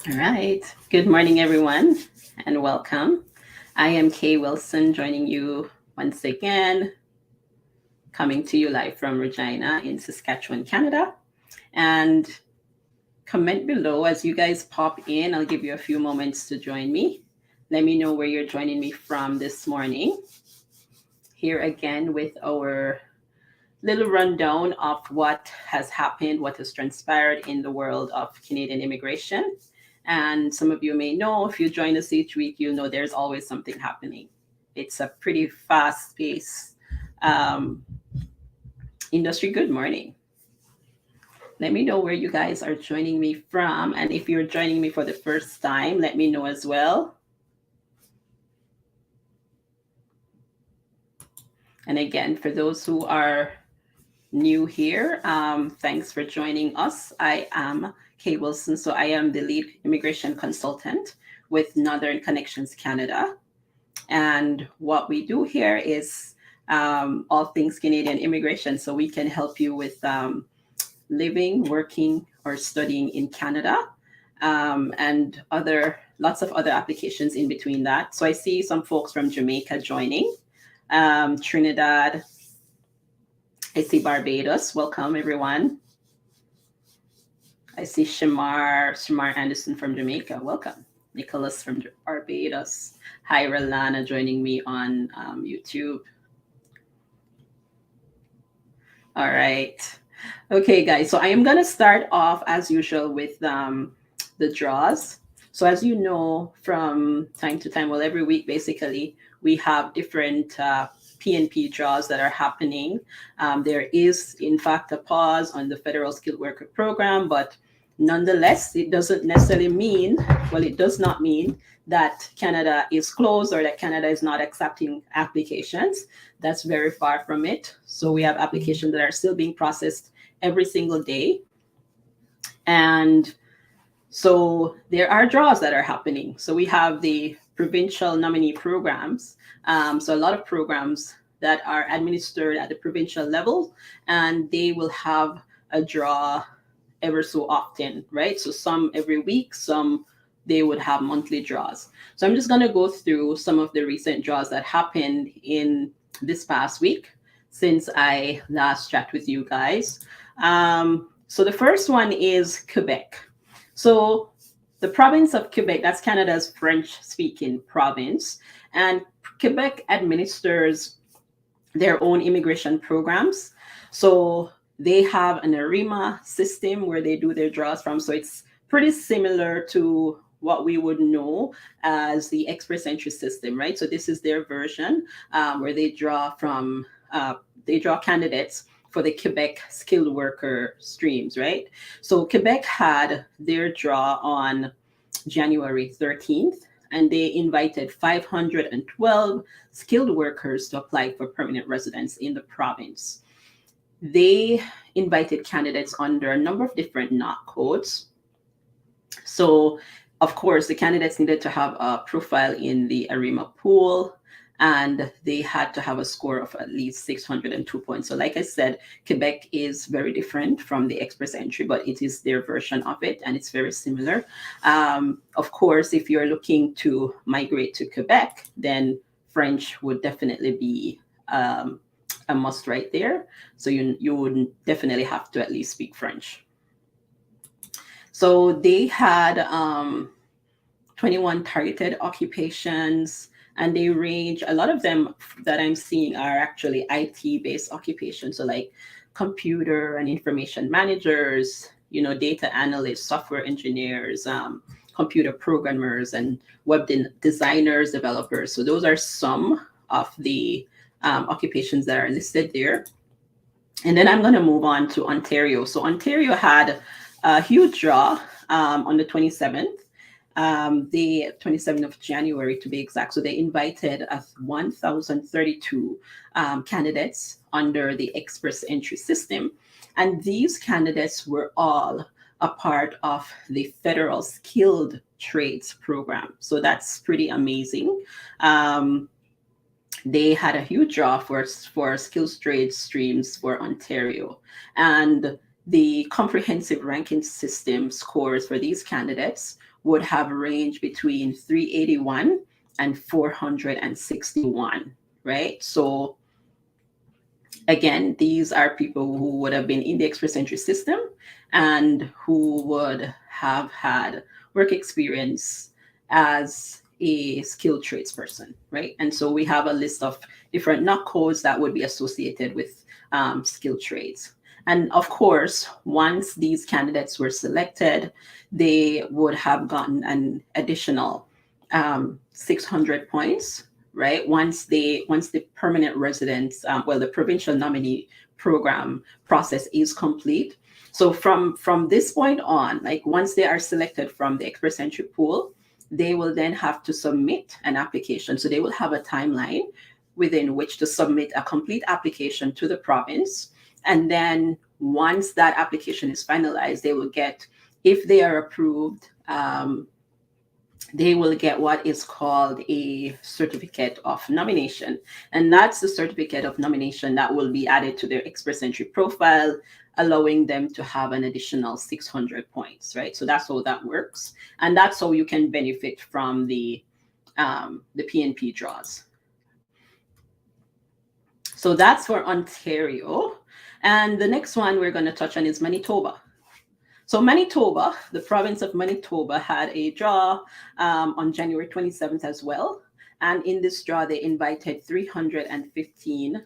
All right. Good morning, everyone, and welcome. I am Kay Wilson, joining you once again, coming to you live from Regina in Saskatchewan, Canada. And comment below as you guys pop in. I'll give you a few moments to join me. Let me know where you're joining me from this morning. Here again with our little rundown of what has happened, what has transpired in the world of Canadian immigration. And some of you may know, if you join us each week, you know there's always something happening. It's a pretty fast paced industry. Good morning. Let me know where you guys are joining me from. And if you're joining me for the first time, let me know as well. And again, for those who are new here, thanks for joining us. I am Kay Wilson, so I am the lead immigration consultant with Northern Connections Canada. And what we do here is all things Canadian immigration, so we can help you with living, working, or studying in Canada, and lots of other applications in between that. So I see some folks from Jamaica joining, Trinidad. I see Barbados. Welcome, everyone. I see Shamar Anderson from Jamaica. Welcome. Nicholas from Barbados. Hi, Rolana, joining me on YouTube. All right. Okay, guys. So I am going to start off, as usual, with the draws. So as you know, from time to time, well, every week, basically, we have different Pnp draws that are happening. There is, in fact, a pause on the federal skilled worker program, but nonetheless, it doesn't necessarily mean, well, it does not mean that Canada is closed or that Canada is not accepting applications. That's very far from it. So we have applications that are still being processed every single day. And so there are draws that are happening. So we have the provincial nominee programs. So a lot of programs that are administered at the provincial level, and they will have a draw ever so often, right? So some every week, some they would have monthly draws. So I'm just going to go through some of the recent draws that happened in this past week since I last chat with you guys. So the first one is Quebec. So the province of Quebec, that's Canada's French-speaking province, and Quebec administers their own immigration programs. So they have an ARIMA system where they do their draws from. So it's pretty similar to what we would know as the express entry system, right? So this is their version where they draw candidates for the Quebec skilled worker streams, right? So Quebec had their draw on January 13th, and they invited 512 skilled workers to apply for permanent residence in the province. They invited candidates under a number of different NOC codes. So, of course, the candidates needed to have a profile in the ARIMA pool, and they had to have a score of at least 602 points. So like I said, Quebec is very different from the express entry, but it is their version of it, and it's very similar. Of course, if you're looking to migrate to Quebec, then French would definitely be a must right there. So you would definitely have to at least speak French. So they had 21 targeted occupations, and they range, a lot of them that I'm seeing are actually IT-based occupations. So like computer and information managers, data analysts, software engineers, computer programmers, and web designers, developers. So those are some of the occupations that are listed there. And then I'm going to move on to Ontario. So Ontario had a huge draw on the 27th. The 27th of January, to be exact. So they invited 1,032 candidates under the express entry system. And these candidates were all a part of the federal skilled trades program. So that's pretty amazing. They had a huge draw for skills trades streams for Ontario. And the comprehensive ranking system scores for these candidates would have ranged between 381 and 461, right? So again, these are people who would have been in the express entry system and who would have had work experience as a skilled tradesperson, right? And so we have a list of different NOC codes that would be associated with skilled trades. And of course, once these candidates were selected, they would have gotten an additional 600 points, right? Once the permanent residence, the provincial nominee program process is complete. So from this point on, like once they are selected from the express entry pool, they will then have to submit an application. So they will have a timeline within which to submit a complete application to the province. And then once that application is finalized, they will get, if they are approved, they will get what is called a certificate of nomination. And that's the certificate of nomination that will be added to their express entry profile, allowing them to have an additional 600 points, right? So that's how that works. And that's how you can benefit from the Pnp draws. So that's for Ontario. And the next one we're going to touch on is Manitoba. So Manitoba, the province of Manitoba, had a draw on January 27th as well. And in this draw, they invited 315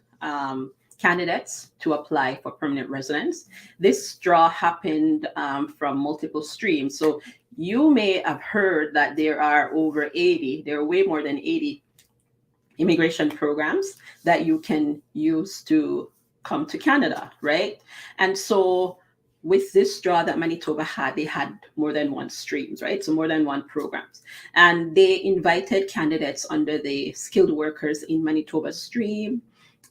candidates to apply for permanent residence. This draw happened from multiple streams. So you may have heard that there are there are way more than 80 immigration programs that you can use to come to Canada, right? And so with this draw that Manitoba had, they had more than one streams, right? So more than one programs. And they invited candidates under the skilled workers in Manitoba stream,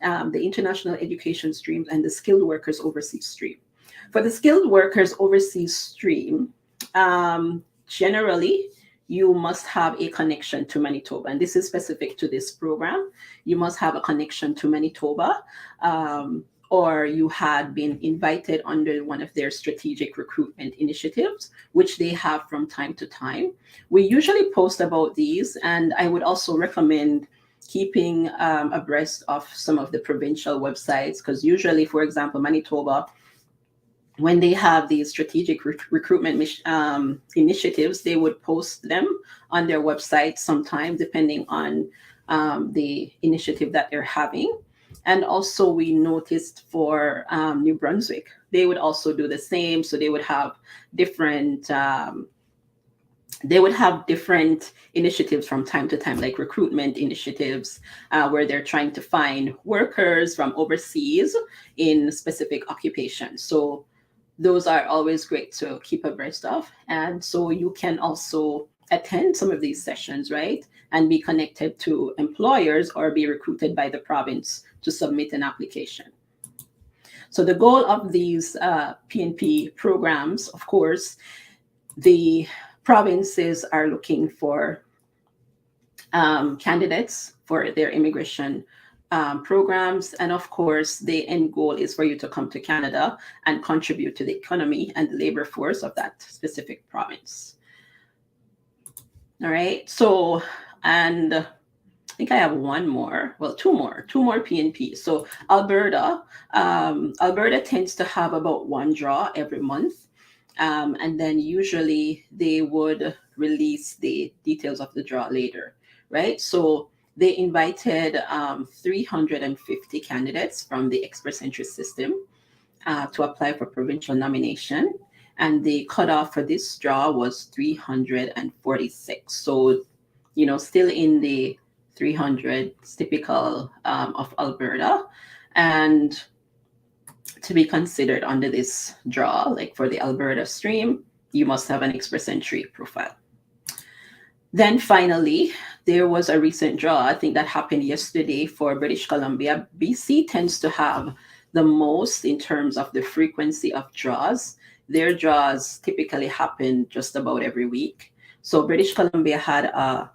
the international education streams, and the skilled workers overseas stream. For the skilled workers overseas stream, generally, you must have a connection to Manitoba. And this is specific to this program. You must have a connection to Manitoba, or you had been invited under one of their strategic recruitment initiatives, which they have from time to time. We usually post about these, and I would also recommend keeping abreast of some of the provincial websites, because usually, for example, Manitoba, when they have these strategic recruitment initiatives, they would post them on their website sometime, depending on the initiative that they're having. And also we noticed for New Brunswick, they would also do the same. So they would have different initiatives from time to time, like recruitment initiatives, where they're trying to find workers from overseas in specific occupations. So those are always great to keep abreast of. And so you can also attend some of these sessions, right? And be connected to employers or be recruited by the province to submit an application. So the goal of these Pnp programs, of course, the provinces are looking for candidates for their immigration programs. And of course, the end goal is for you to come to Canada and contribute to the economy and the labor force of that specific province. All right. So, and I think I have two more Pnp. So Alberta tends to have about one draw every month. And then usually they would release the details of the draw later, right? So they invited 350 candidates from the express entry system to apply for provincial nomination. And the cutoff for this draw was 346. So, still in the 300 typical of Alberta. And to be considered under this draw, like for the Alberta stream, you must have an express entry profile. Then finally, there was a recent draw, I think that happened yesterday for British Columbia. BC tends to have the most in terms of the frequency of draws. Their draws typically happen just about every week. So British Columbia had a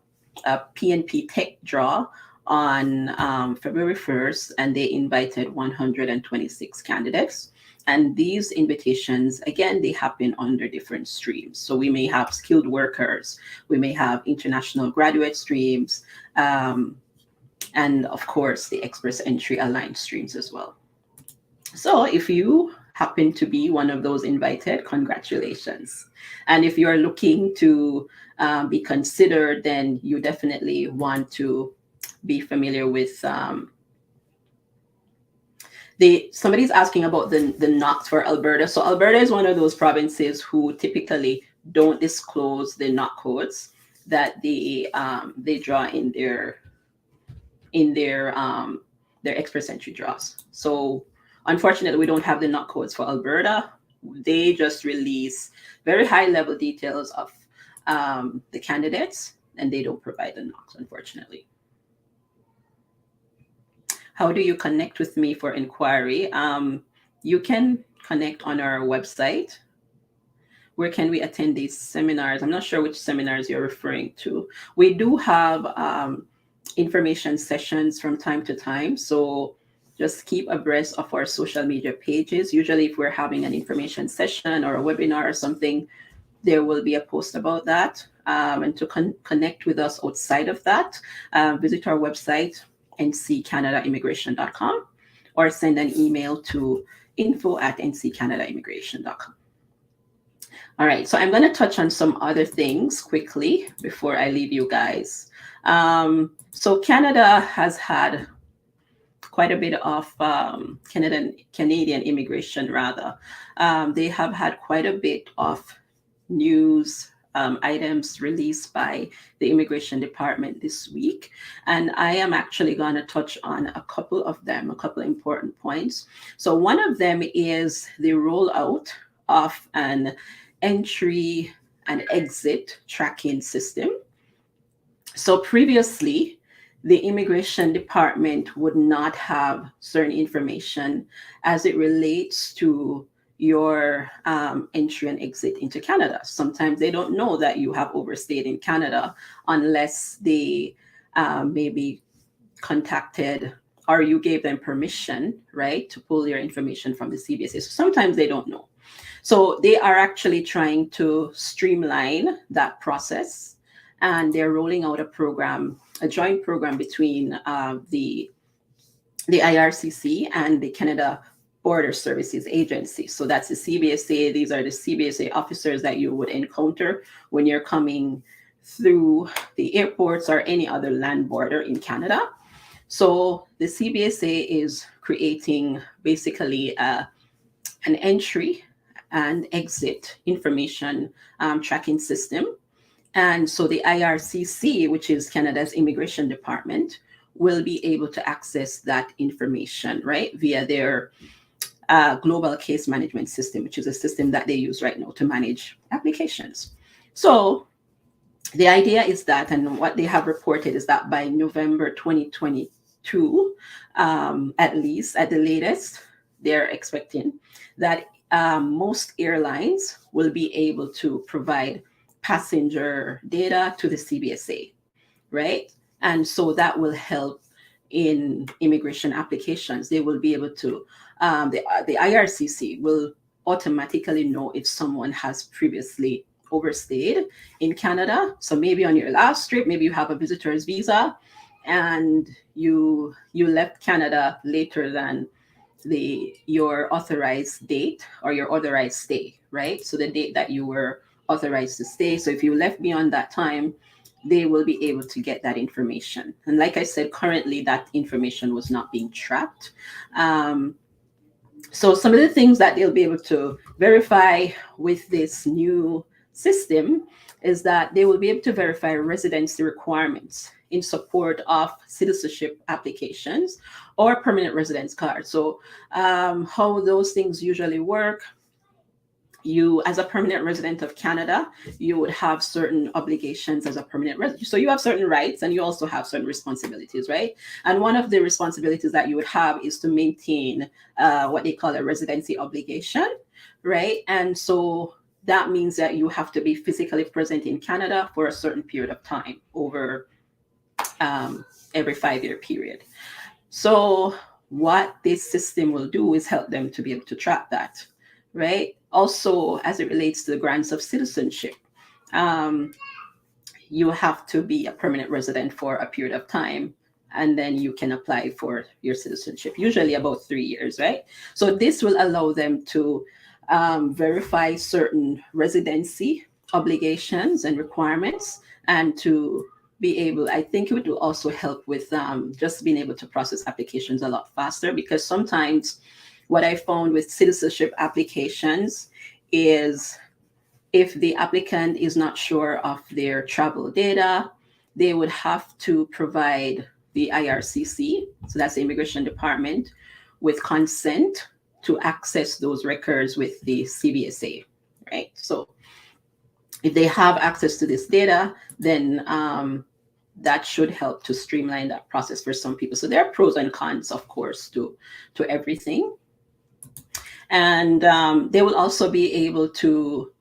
Pnp Tech draw on February 1st, and they invited 126 candidates. And these invitations, again, they happen under different streams. So we may have skilled workers, we may have international graduate streams, and of course, the express entry aligned streams as well. So if you happen to be one of those invited, congratulations. And if you're looking to be considered, then you definitely want to be familiar with somebody's asking about the NOCs for Alberta. So Alberta is one of those provinces who typically don't disclose the NOC codes that they draw in their express entry draws. So unfortunately, we don't have the NOC codes for Alberta. They just release very high level details of the candidates, and they don't provide the NOCs, unfortunately. How do you connect with me for inquiry? You can connect on our website. Where can we attend these seminars? I'm not sure which seminars you're referring to. We do have information sessions from time to time. So just keep abreast of our social media pages. Usually if we're having an information session or a webinar or something, there will be a post about that. And to connect with us outside of that, visit our website, nccanadaimmigration.com, or send an email to info@nccanadaimmigration.com. All right, so I'm going to touch on some other things quickly before I leave you guys. So Canada has had quite a bit of Canadian immigration, rather. They have had quite a bit of news items released by the Immigration Department this week. And I am actually going to touch on a couple of them, a couple of important points. So one of them is the rollout of an entry and exit tracking system. So previously, the Immigration Department would not have certain information as it relates to your entry and exit into Canada. Sometimes they don't know that you have overstayed in Canada unless they maybe contacted or you gave them permission, right, to pull your information from the CBSA. So sometimes they don't know. So they are actually trying to streamline that process, and they're rolling out a program, a joint program between the IRCC and the Canada Border Services Agency. So that's the CBSA. These are the CBSA officers that you would encounter when you're coming through the airports or any other land border in Canada. So the CBSA is creating basically an entry and exit information tracking system. And so the IRCC, which is Canada's Immigration Department, will be able to access that information, right, via their global case management system, which is a system that they use right now to manage applications. So the idea is that, and what they have reported is that by November 2022, at least, at the latest, they're expecting that most airlines will be able to provide passenger data to the CBSA, right? And so that will help in immigration applications. They will be able to, the IRCC will automatically know if someone has previously overstayed in Canada. So maybe on your last trip, maybe you have a visitor's visa and you left Canada later than your authorized date or your authorized stay, right? So the date that you were authorized to stay. So if you left beyond that time, they will be able to get that information. And like I said, currently that information was not being tracked. So some of the things that they'll be able to verify with this new system is that they will be able to verify residency requirements in support of citizenship applications or permanent residence cards. So how those things usually work, you, as a permanent resident of Canada, you would have certain obligations as a permanent resident. So you have certain rights and you also have certain responsibilities, right? And one of the responsibilities that you would have is to maintain what they call a residency obligation, right? And so that means that you have to be physically present in Canada for a certain period of time over every 5-year period. So what this system will do is help them to be able to track that, right? Also, as it relates to the grants of citizenship, um, you have to be a permanent resident for a period of time, and then you can apply for your citizenship, usually about 3 years, right? So this will allow them to verify certain residency obligations and requirements, and to be able, I think it will also help with just being able to process applications a lot faster, because sometimes what I found with citizenship applications is, if the applicant is not sure of their travel data, they would have to provide the IRCC, so that's the Immigration Department, with consent to access those records with the CBSA, right? So if they have access to this data, then that should help to streamline that process for some people. So there are pros and cons, of course, to everything. And they will also be able to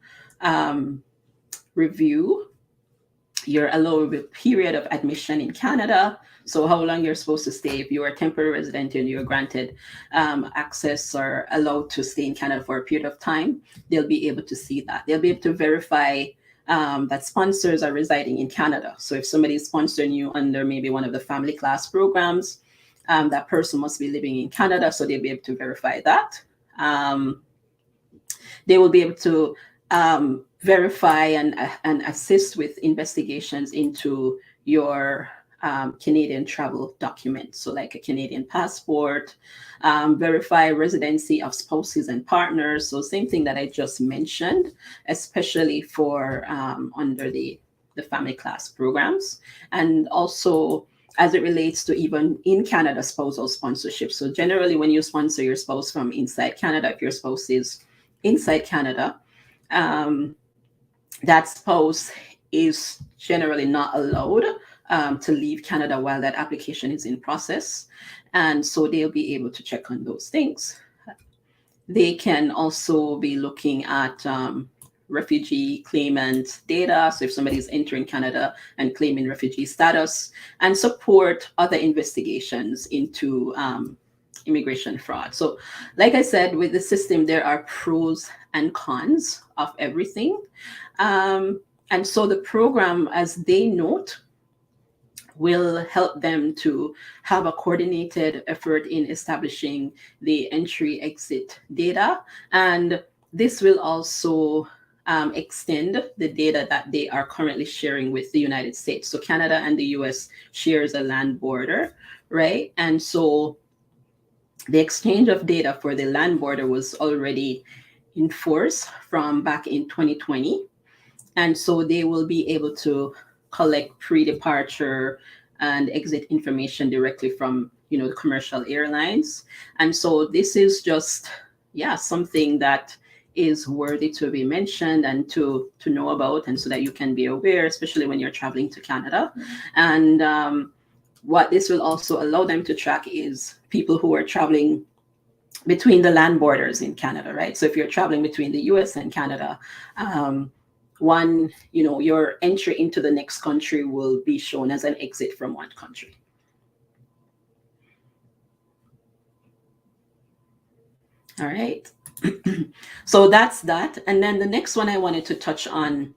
review your allowable period of admission in Canada. So how long you're supposed to stay. If you're a temporary resident and you're granted access or allowed to stay in Canada for a period of time, they'll be able to see that. They'll be able to verify that sponsors are residing in Canada. So if somebody is sponsoring you under maybe one of the family class programs, that person must be living in Canada, so they'll be able to verify that. They will be able to verify and assist with investigations into your Canadian travel documents, so like a Canadian passport, verify residency of spouses and partners. So same thing that I just mentioned, especially for under the family class programs, and also as it relates to even in Canada spousal sponsorship. So generally, when you sponsor your spouse from inside Canada, if your spouse is inside Canada, that spouse is generally not allowed to leave Canada while that application is in process. And so they'll be able to check on those things. They can also be looking at refugee claimant data. So if somebody is entering Canada and claiming refugee status, and support other investigations into immigration fraud. So like I said, with the system, there are pros and cons of everything. And so the program, as they note, will help them to have a coordinated effort in establishing the entry-exit data. And this will also extend the data that they are currently sharing with the United States. So Canada and the US shares a land border, right? And so the exchange of data for the land border was already in force from back in 2020. And so they will be able to collect pre-departure and exit information directly from, the commercial airlines. And so this is just, something that is worthy to be mentioned and to know about, and so that you can be aware, especially when you're traveling to Canada. And what this will also allow them to track is people who are traveling between the land borders in Canada, right? So if you're traveling between the US and Canada, your entry into the next country will be shown as an exit from one country. All right. So that's that. And then the next one I wanted to touch on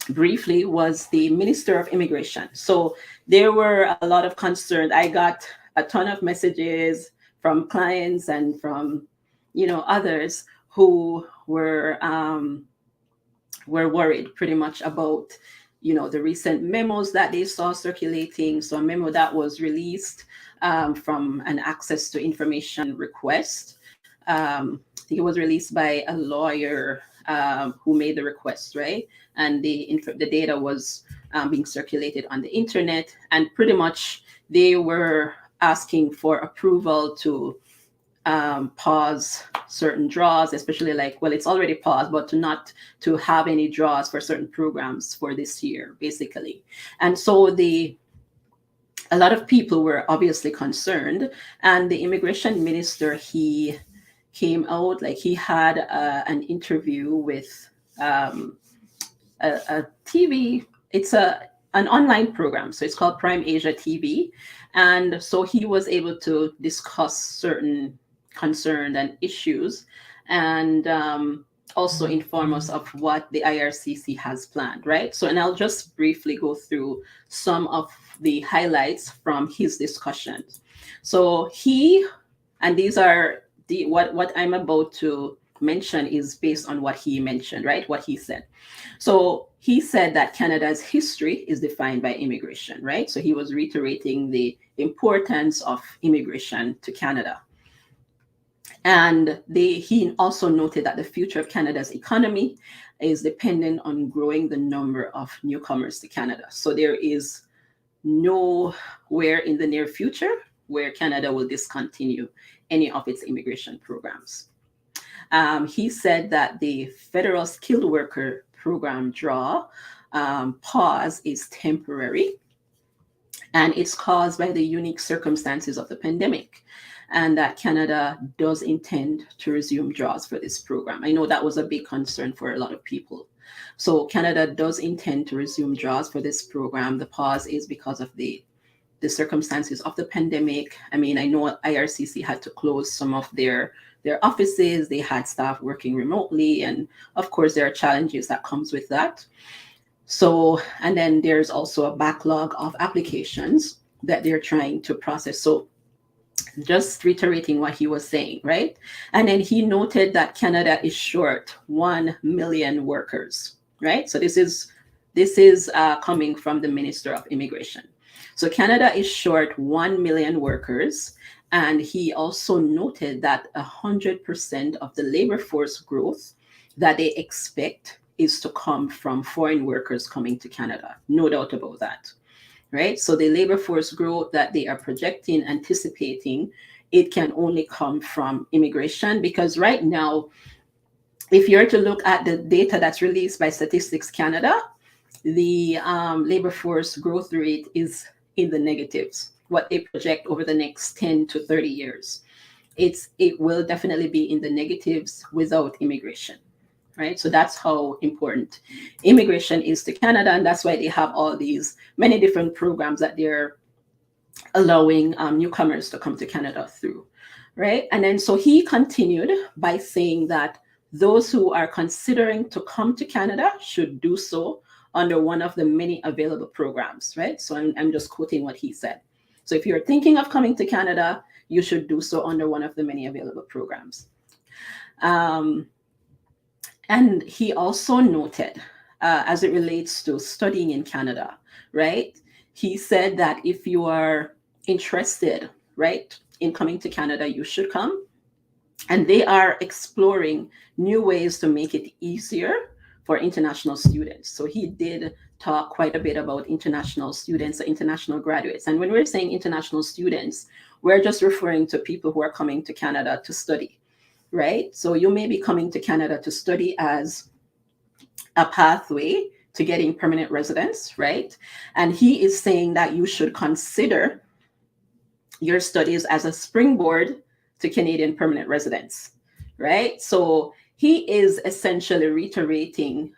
briefly was the Minister of Immigration. So there were a lot of concerns. I got a ton of messages from clients and from, others who were worried pretty much about, the recent memos that they saw circulating. So a memo that was released from an access to information request. I think it was released by a lawyer who made the request, right? And the data was being circulated on the internet, and pretty much they were asking for approval to pause certain draws, especially it's already paused, but not to have any draws for certain programs for this year, basically. And so a lot of people were obviously concerned, and the immigration minister, he came out, he had an interview with a TV. an online program. So it's called Prime Asia TV. And so he was able to discuss certain concerns and issues, and also inform us of what the IRCC has planned, right? So, and I'll just briefly go through some of the highlights from his discussions. So and these are what I'm about to mention is based on what he mentioned, right? What he said. So he said that Canada's history is defined by immigration, right? So he was reiterating the importance of immigration to Canada. And he also noted that the future of Canada's economy is dependent on growing the number of newcomers to Canada. So there is nowhere in the near future where Canada will discontinue any of its immigration programs. He said that the federal skilled worker program draw pause is temporary, and it's caused by the unique circumstances of the pandemic, and that Canada does intend to resume draws for this program. I know that was a big concern for a lot of people. So Canada does intend to resume draws for this program. The pause is because of the circumstances of the pandemic. I mean, I know IRCC had to close some of their offices. They had staff working remotely, and of course there are challenges that comes with that. So, and then there's also a backlog of applications that they're trying to process. So just reiterating what he was saying, right? And then he noted that Canada is short 1 million workers, right? So this is coming from the Minister of Immigration. So Canada is short 1 million workers. And he also noted that 100% of the labor force growth that they expect is to come from foreign workers coming to Canada. No doubt about that, right? So the labor force growth that they are projecting, anticipating, it can only come from immigration, because right now, if you're to look at the data that's released by Statistics Canada, the labor force growth rate is in the negatives, what they project over the next 10 to 30 years. It will definitely be in the negatives without immigration, right? So that's how important immigration is to Canada, and that's why they have all these many different programs that they're allowing newcomers to come to Canada through, right? And then so he continued by saying that those who are considering to come to Canada should do so under one of the many available programs, right? So I'm just quoting what he said. So if you're thinking of coming to Canada, you should do so under one of the many available programs. And he also noted, as it relates to studying in Canada, right? He said that if you are interested, right, in coming to Canada, you should come. And they are exploring new ways to make it easier for international students. So he did talk quite a bit about international students, international graduates. And when we're saying international students, we're just referring to people who are coming to Canada to study, right? So you may be coming to Canada to study as a pathway to getting permanent residence, right? And he is saying that you should consider your studies as a springboard to Canadian permanent residence, right? So he is essentially reiterating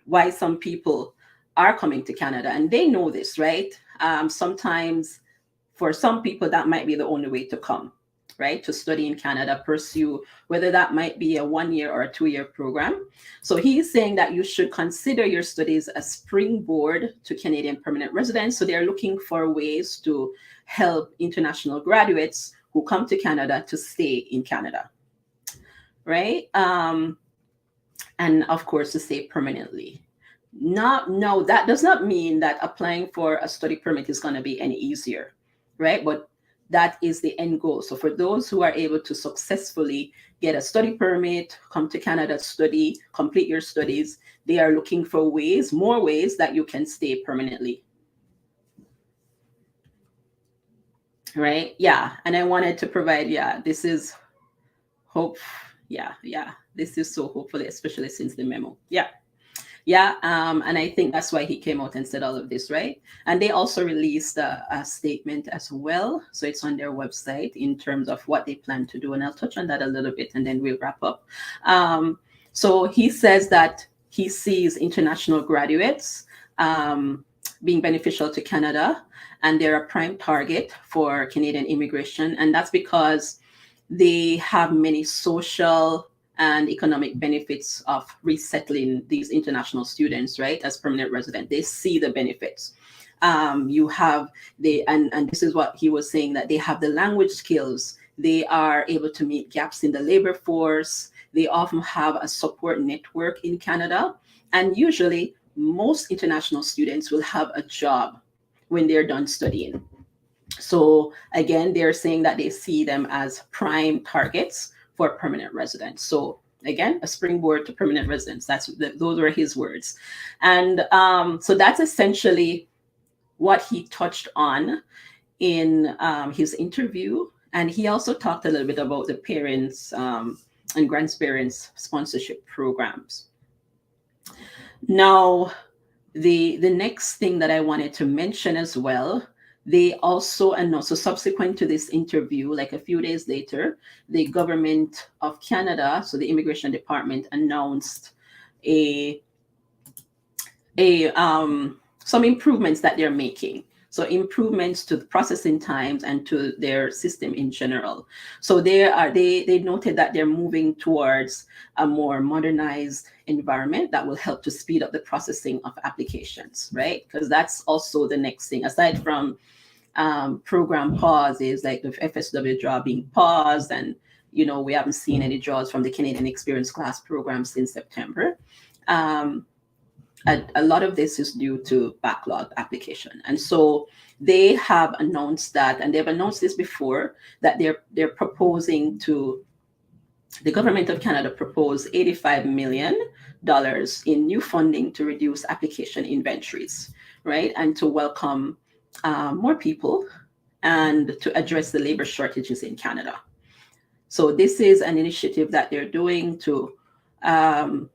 why some people are coming to Canada, and they know this, right? Sometimes for some people that might be the only way to come, right? To study in Canada, pursue, whether that might be a 1 year or a 2 year program. So he's saying that you should consider your studies a springboard to Canadian permanent residence. So they're looking for ways to help international graduates who come to Canada to stay in Canada, right? And of course, to stay permanently. No, that does not mean that applying for a study permit is going to be any easier, right? But that is the end goal. So for those who are able to successfully get a study permit, come to Canada, study, complete your studies, they are looking for ways, more ways that you can stay permanently. Right? Yeah. And I wanted to provide, this is hope. Yeah. This is so hopefully, especially since the memo. And I think that's why he came out and said all of this, right? And they also released a statement as well. So it's on their website in terms of what they plan to do. And I'll touch on that a little bit and then we'll wrap up. So he says that he sees international graduates being beneficial to Canada, and they're a prime target for Canadian immigration. And that's because they have many social and economic benefits of resettling these international students, right, as permanent resident. They see the benefits. You have and this is what he was saying, that they have the language skills. They are able to meet gaps in the labor force. They often have a support network in Canada. And usually, most international students will have a job when they're done studying. So again, they're saying that they see them as prime targets for permanent residents. So again, a springboard to permanent residents. Those were his words. And so that's essentially what he touched on in his interview. And he also talked a little bit about the parents and grandparents sponsorship programs. Now, the next thing that I wanted to mention as well, they also announced, so subsequent to this interview, like a few days later, the government of Canada, so the immigration department, announced some improvements that they're making. So improvements to the processing times and to their system in general. So they noted that they're moving towards a more modernized environment that will help to speed up the processing of applications, right? Because that's also the next thing, aside from program pauses, like the FSW draw being paused, and we haven't seen any draws from the Canadian Experience Class program since September. A lot of this is due to backlogged application. And so they have announced that, and they've announced this before, that they're proposing to, the government of Canada proposed $85 million in new funding to reduce application inventories, right? And to welcome more people and to address the labor shortages in Canada. So this is an initiative that they're doing to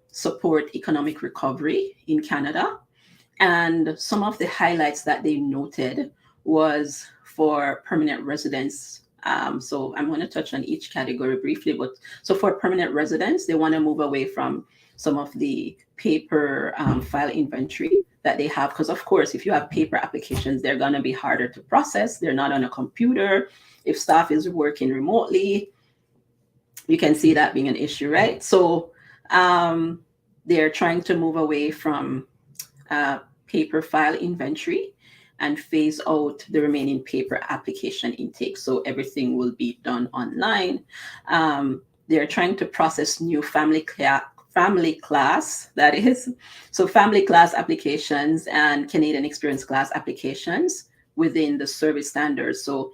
support economic recovery in Canada. And some of the highlights that they noted was for permanent residents. So I'm going to touch on each category briefly, but so for permanent residents, they want to move away from some of the paper file inventory that they have, because of course, if you have paper applications, they're going to be harder to process. They're not on a computer. If staff is working remotely, you can see that being an issue, right? So they're trying to move away from paper file inventory and phase out the remaining paper application intake. So everything will be done online. They're trying to process new family class, that is, so family class applications and Canadian Experience Class applications within the service standards. So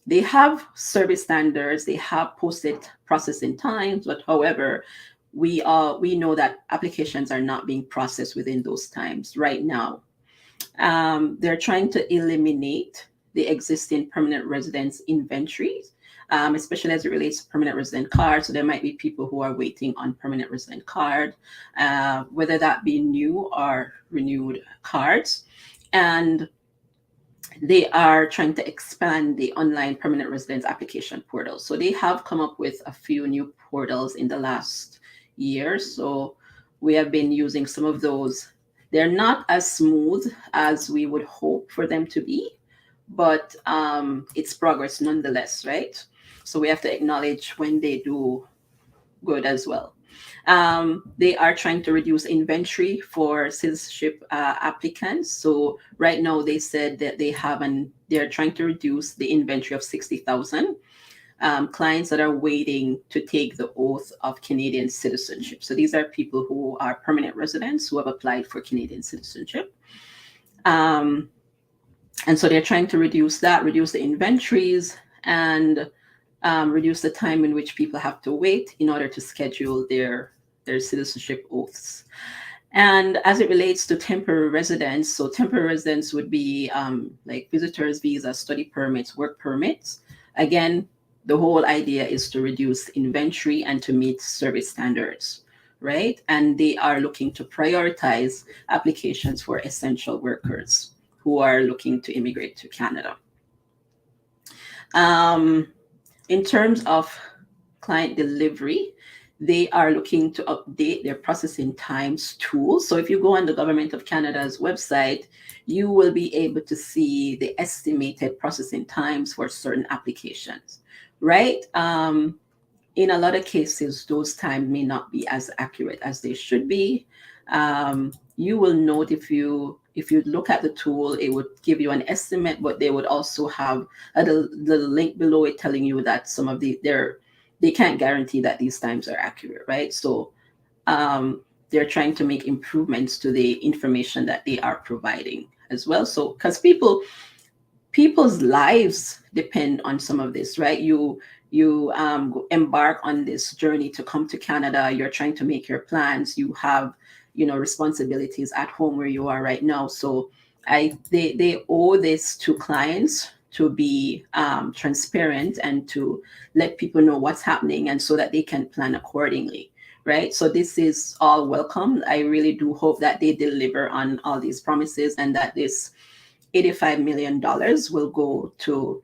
they have service standards, they have posted processing times, but however, we know that applications are not being processed within those times right now. They're trying to eliminate the existing permanent residence inventories, especially as it relates to permanent resident cards. So there might be people who are waiting on permanent resident card, whether that be new or renewed cards. And they are trying to expand the online permanent residence application portal. So they have come up with a few new portals in the last year. So we have been using some of those. They're not as smooth as we would hope for them to be, but it's progress nonetheless, right? So we have to acknowledge when they do good as well. They are trying to reduce inventory for citizenship applicants. So right now they said that they're trying to reduce the inventory of 60,000 clients that are waiting to take the oath of Canadian citizenship. So these are people who are permanent residents who have applied for Canadian citizenship. And so they're trying to reduce the inventories, and reduce the time in which people have to wait in order to schedule their citizenship oaths. And as it relates to temporary residents, so temporary residents would be like visitors' visas, study permits, work permits. Again, the whole idea is to reduce inventory and to meet service standards, right? And they are looking to prioritize applications for essential workers who are looking to immigrate to Canada. In terms of client delivery, they are looking to update their processing times tool. So if you go on the Government of Canada's website, you will be able to see the estimated processing times for certain applications, right? In a lot of cases, those times may not be as accurate as they should be. You will note if you look at the tool, it would give you an estimate, but they would also have the link below it telling you that some of they can't guarantee that these times are accurate, right? So they're trying to make improvements to the information that they are providing as well. So because people's lives depend on some of this, right? You embark on this journey to come to Canada. You're trying to make your plans. You have, responsibilities at home where you are right now. So they owe this to clients to be transparent and to let people know what's happening, and so that they can plan accordingly, right? So this is all welcome. I really do hope that they deliver on all these promises, and that this $85 million will go to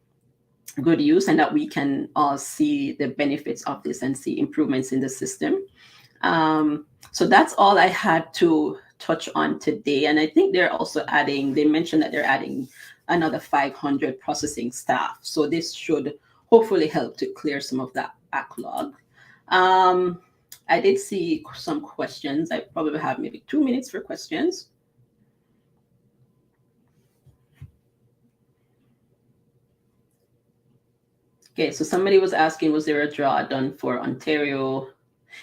good use, and that we can all see the benefits of this and see improvements in the system. So that's all I had to touch on today. And I think they mentioned that they're adding another 500 processing staff. So this should hopefully help to clear some of that backlog. I did see some questions. I probably have maybe 2 minutes for questions. Okay, so somebody was asking, was there a draw done for Ontario?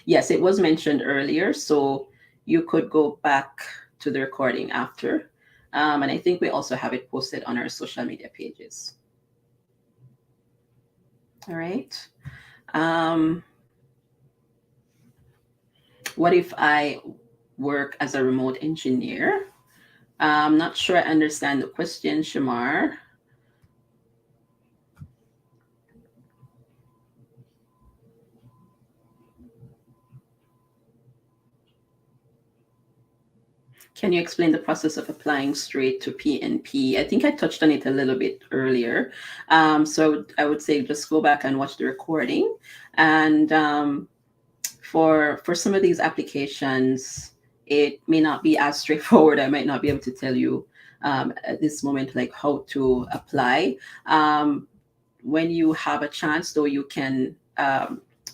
Yes, it was mentioned earlier, so you could go back to the recording after. And I think we also have it posted on our social media pages. All right. What if I work as a remote engineer? I'm not sure I understand the question, Shamar. Can you explain the process of applying straight to PNP? I think I touched on it a little bit earlier. So I would say just go back and watch the recording. And for some of these applications, it may not be as straightforward. I might not be able to tell you at this moment like how to apply. When you have a chance, though, you can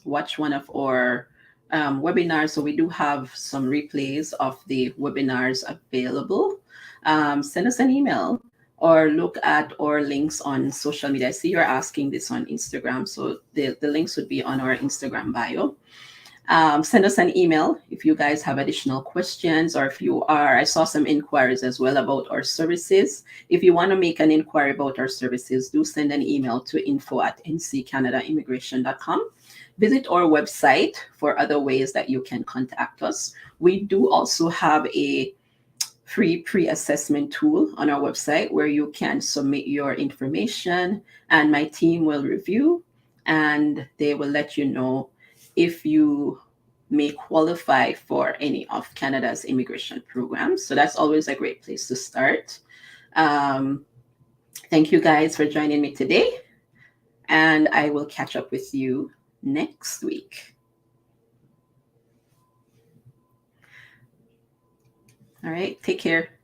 watch one of our webinars. So we do have some replays of the webinars available. Send us an email or look at our links on social media. I see you're asking this on Instagram, so the links would be on our Instagram bio. Send us an email if you guys have additional questions, or if you are, I saw some inquiries as well about our services. If you want to make an inquiry about our services, do send an email to info@nccanadaimmigration.com. Visit our website for other ways that you can contact us. We do also have a free pre-assessment tool on our website where you can submit your information, and my team will review, and they will let you know if you may qualify for any of Canada's immigration programs. So that's always a great place to start. Thank you guys for joining me today, and I will catch up with you next week. All right, take care.